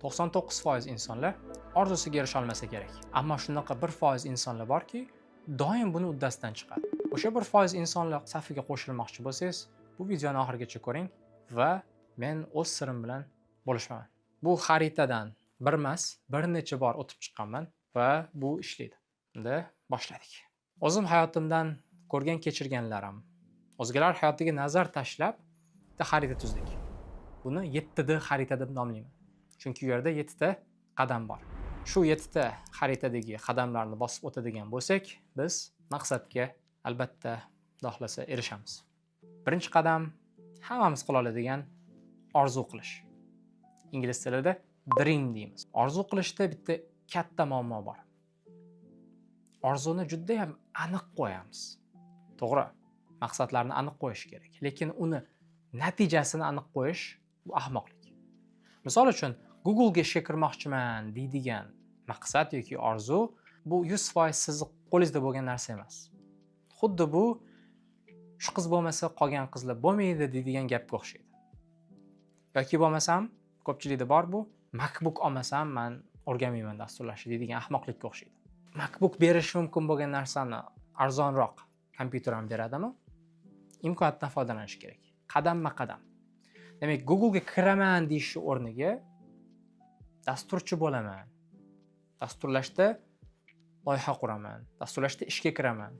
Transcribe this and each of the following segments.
99% insonlar orzusiga erisha olmasa kerak. Ammo shunaqa 1% insonlar borki, doim buni uddasidan chiqadi. O'sha 1% insonlar safiga qo'shilmoqchi bo'lsangiz, bu videoni oxirigacha ko'ring va men o'z sirim bilan bo'lishaman. Bu xaritadan bir emas, bir necha bor o'tib chiqqanman va bu ishlaydi. Endi boshladik. O'zim hayotimdan ko'rgan kechirganlarim, o'zgalar hayotiga nazar tashlab, bitta xarita tuzdik. Buni 7D xarita deb nomlayman. Chunki u yerda 7 ta qadam bor. Shu 7 ta xaritadagi qadamlarni bosib o'tadigan bo'lsak, biz maqsadga albatta xohlasa erishamiz. Birinchi qadam hammamiz qila oladigan orzu qilish. Ingliz tilida dream deymiz. Orzu qilishda bitta katta muammo bor. Orzuni juda ham aniq qo'yamiz. To'g'ri, maqsadlarni aniq qo'yish kerak, lekin uni natijasini aniq qo'yish bu ahmoqlik. Misol uchun, Google ga ishga kirmoqchiman deydigan maqsad yoki orzu bu 100% sizni qo'lingizda bo'lgan narsa emas. Xuddi bu shu qiz bo'lmasa qolgan qizlar bo'lmaydi deydigan gapga o'xshaydi. Yoki bo'lmasam, ko'pchilikda bor bu, MacBook olmasam men o'rganmayman dasturlashni deydigan ahmoqlikka o'xshaydi. MacBook berish mumkin bo'lgan narsani arzonroq kompyuter ham beradimi? Imkoniyatdan foydalanish kerak. Qadamma-qadam. Demak, Google ga kiraman deyish o'rniga dasturchi bo'laman. Dasturlashda loyiha quraman. Dasturlashda ishga kiraman.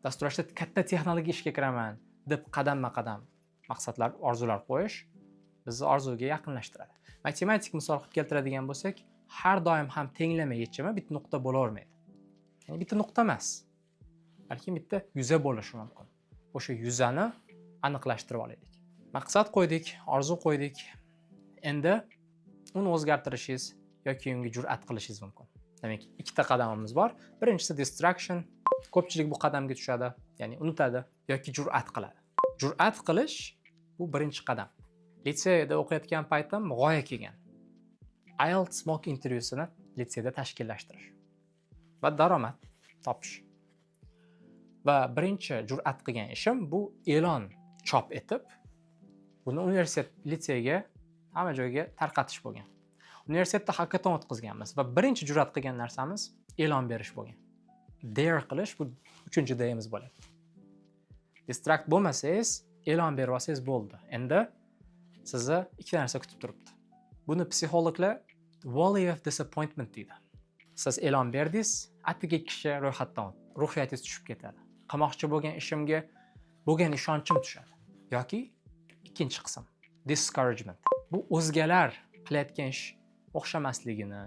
Dasturlashda katta texnologik ishga kiraman deb qadamma-qadam maqsadlar, orzular qo'yish bizni orzuga yaqinlashtiradi. Matematik misol qilib keltiradigan bo'lsak, har doim ham tenglama yechimi bitta nuqta bo'lavermaydi. Ya'ni bitta nuqta emas, balki bitta yuza bo'lishi mumkin. O'sha yuzani aniqlashtirib olaylik. Maqsad qo'ydik, orzu qo'ydik. Endi uni o'zgartirishingiz yoki unga jur'at qilishingiz mumkin. Demak, ikkita qadamimiz bor. Birinchisi distraction. Ko'pchilik bu qadamga tushadi, ya'ni unutadi yoki jur'at qiladi. Jur'at qilish bu birinchi qadam. Litseyda o'qiyotgan paytim g'oya kelgan. IELTS mock intervyusini litseyda tashkillashtirish va daromad topish. Va birinchi jur'at qilgan ishim bu e'lon chop etib, buni universitet litseyga hamma joyga tarqatish bo'lgan. Universitetda hackathon o'tkazganmiz va birinchi jur'at qilgan narsamiz e'lon berish bo'lgan. Dare qilish bu 3-dayimiz bo'ladi. Distract bo'lmasangiz, e'lon berib olsangiz bo'ldi. Endi sizni ikkita narsa kutib turibdi. Buni psixologlar valley of disappointment deydi. Siz e'lon berdingiz, atigi kishi ro'yxatdan ruhiyatingiz tushib ketadi. Qilmoqchi bo'lgan ishimga bo'lgan ishonchim tushadi. Yoki ikkinchi qism, discouragement. Bu o'zgalar qilayotgan ish o'xshamasligini,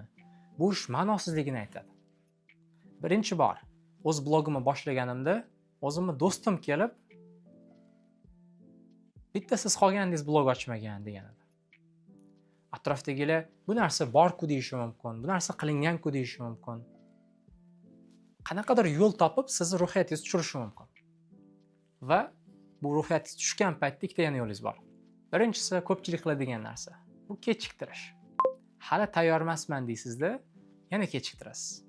bu ish ma'nosizligini aytadi. Birinchi bor o'z blogimni boshlaganimda o'zimni do'stim kelib, bitta siz qolganingiz blog ochmagan degan edi. Atrofdagilar bu narsa bor-ku deyishi mumkin, bu narsa qilingan-ku deyishi mumkin. Qanaqadir yo'l topib sizni ruhiyatingizni tushirishi mumkin. Va bu ruhiyatingiz tushgan paytda ikkita yana yo'lingiz bor. Birinchisi ko'pchilik qiladigan narsa. Bu kechiktirish. Hali tayyor emasman deysizda, yana kechiktirasiz.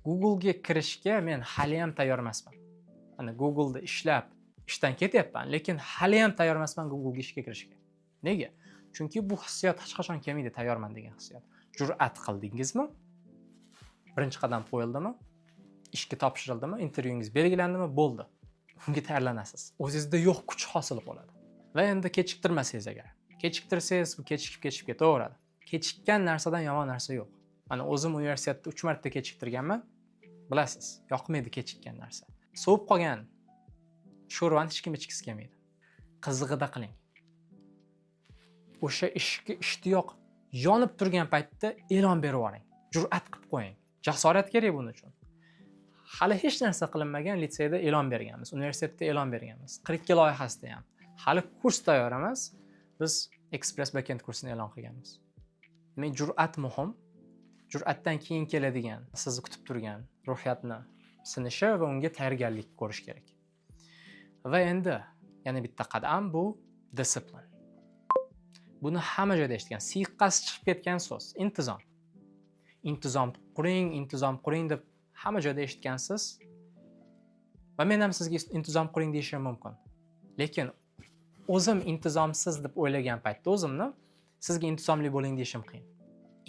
Google ga kirishga men hali ham tayyor emasman. Mana Google da ishlab, ishdan ketyapman, lekin hali ham tayyor emasman Google ga ishga kirishga. Nega? Chunki bu hissiyot hech qachon kelmaydi, tayyorman degan hissiyot. Jur'at qildingizmi? Birinchi qadam qo'yildimi? Ishga topshirildimi? Intervyungiz belgilandimi? Bo'ldi. Unga tayyorlanasiz. O'zingizda yo'q kuch hosil bo'ladi. Va endi kechiktirmasangiz agar. Kechiktirsangiz bu kechikib ketaveradi. Kechikkan narsadan yomon narsa yo'q. Mana o'zim universitetda 3 marta kechiktirganman. Bilasiz, yoqmaydi kechikkan narsa. Sovib qolgan sho'rvani hech kim ichgisi kelmaydi. Qizig'ida qiling. O'sha ishga ishtiyoq yonib turgan paytda e'lon berib yuboring. Jur'at qilib qo'ying. Jasorat kerak buning uchun. Hali hech narsa qilinmagan litseyda e'lon berganmiz, universitetda e'lon berganmiz. 42 loyihasida ham. Hali kurs tayyor emas. Biz Express Backend kursini e'lon qilganmiz. Men jur'at muhim. Jur'atdan keyin keladigan, sizni kutib turgan ruhiyatni sinishi va unga tayyorgarlik ko'rish kerak. Va endi yana bitta qadam bu discipline. Buni hamma joyda eshitgan, siyqqasi chiqib ketgan so'z, intizom. Intizom quring deb hamma joyda eshitgansiz. Va men ham sizga intizom quring deyishim mumkin. Lekin o'zim intizomsiz deb o'ylagan paytda o'zimni sizga intizomli bo'ling deyishim qiyin.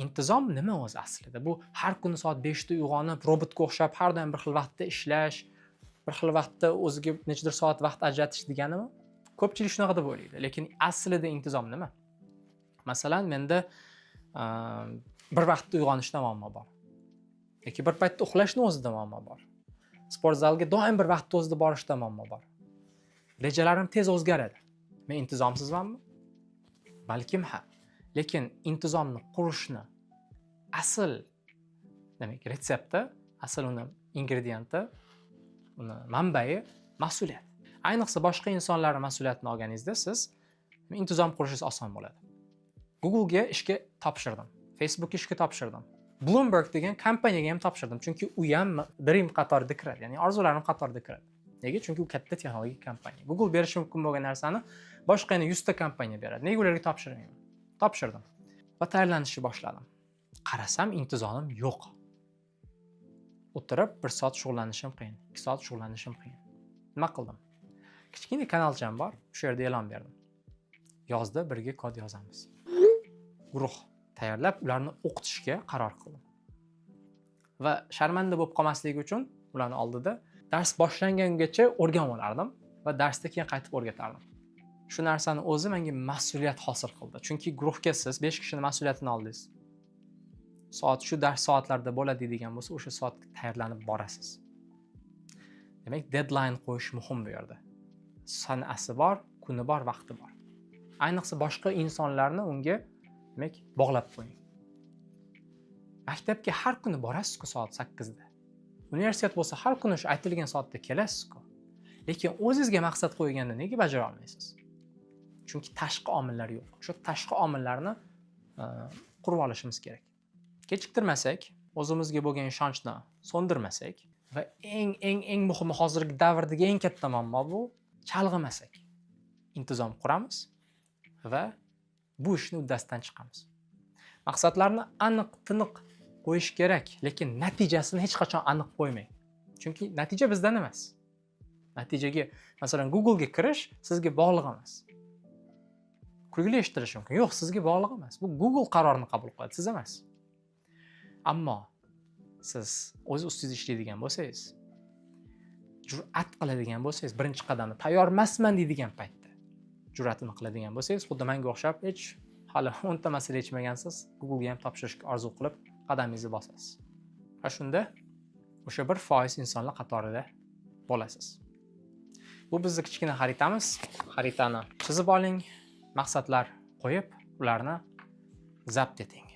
Intizom nima o'zi aslida? Bu har kuni soat 5 da uyg'onib, robotga o'xshab har doim bir xil vaqtda ishlash, bir xil vaqtda o'ziga nechadir soat vaqt ajratish deganimi? Ko'pchilik shunaqa deb o'ylaydi. Lekin aslida intizom nima? Masalan, menda bir vaqtda uyg'onishda muammo bor. yoki bir paytda uxlashni o'zida muammo bor. Sport zalga doim bir vaqtda o'zida borishda muammo bor. Rejalarim tez o'zgaradi. Men intizomsizmanmi? Balkim ha. Lekin intizomni qurishni asl demak retsepti, asl uni ingredienti, uni manbai mas'uliyat. Ayniqsa boshqa insonlarning mas'uliyatini olganingizda siz intizom qurishingiz oson bo'ladi. Google'ga ishga topshirdim. Facebookga ishga topshirdim. Bloomberg degan kompaniyaga ham topshirdim, chunki u ham dream qatorida kiradi, ya'ni orzularim qatorida kiradi. Nega? Chunki u katta texnologik kompaniya. Google berishi mumkin bo'lgan narsani boshqa yana 100 ta kompaniya beradi. Nega ularga topshirmayman? Topshirdim va tayyorlanishni boshladim. Qarasam intizomim yo'q. O'tirib 1 soat shug'ullanishim qiyin, 2 soat shug'ullanishim qiyin. Nima qildim? Kichkina kanalcham bor, o'sha yerda e'lon berdim. Yozda birga kod yozamiz. Guruh tayyorlab, ularni o'qitishga qaror qildim. Va sharmanda bo'lib qolmaslik uchun ularning oldida dars boshlangangacha o'rganib olardim va darsda keyin qaytib o'rgatardim. Shu narsani o'zi menga mas'uliyat hosil qildi. Chunki guruhga siz 5 kishini mas'uliyatini oldingiz. Soat shu dars soatlarda bo'ladi degan bo'lsa, o'sha soatga tayyorlanib borasiz. Demak, deadline qo'yish muhim bu yerda. Sanasi bor, kuni bor, vaqti bor. Ayniqsa boshqa insonlarni unga demak bog'lab qo'ying. Maktabga har kuni borasiz-ku soat 8 da. Universitet bo'lsa har kuni shu aytilgan soatda kelasiz-ku. Lekin o'zingizga maqsad qo'yganda nega bajara olmaysiz? Chunki tashqi omillar yo'q. Shu tashqi omillarni qurib olishimiz kerak. Kechiktirmasak, o'zimizga bo'lgan ishonchni so'ndirmasak va eng muhimi hozirgi davrdagi eng katta muammo bu chalg'imasak. Intizom quramiz va bu ishni uddasidan chiqamiz. Maqsadlarni aniq-tiniq qo'yish kerak, lekin natijasini hech qachon aniq qo'ymang. Chunki natija bizdan emas. Natijaga, masalan, Google ga kirish sizga bog'liq emas. Kulgili eshitilishi mumkin. Yo'q, sizga bog'liq emas. Bu Google qarorini qabul qiladi, siz emas. Ammo siz o'z ustingizda ishlaydigan bo'lsangiz, jur'at qiladigan bo'lsangiz, birinchi qadamni tayyormasman deydigan paytda jur'atini qiladigan bo'lsangiz, xuddi menga o'xshab hech hali 10 ta masala yechmagansiz, Google ga ham topshirishga orzu qilib qadamingizni bosasiz. Va shunda o'sha 1% insonlar qatorida bo'lasiz. Bu bizning kichkina xaritamiz. Xaritani chizib oling, maqsadlar qo'yib, ularni zabt eting.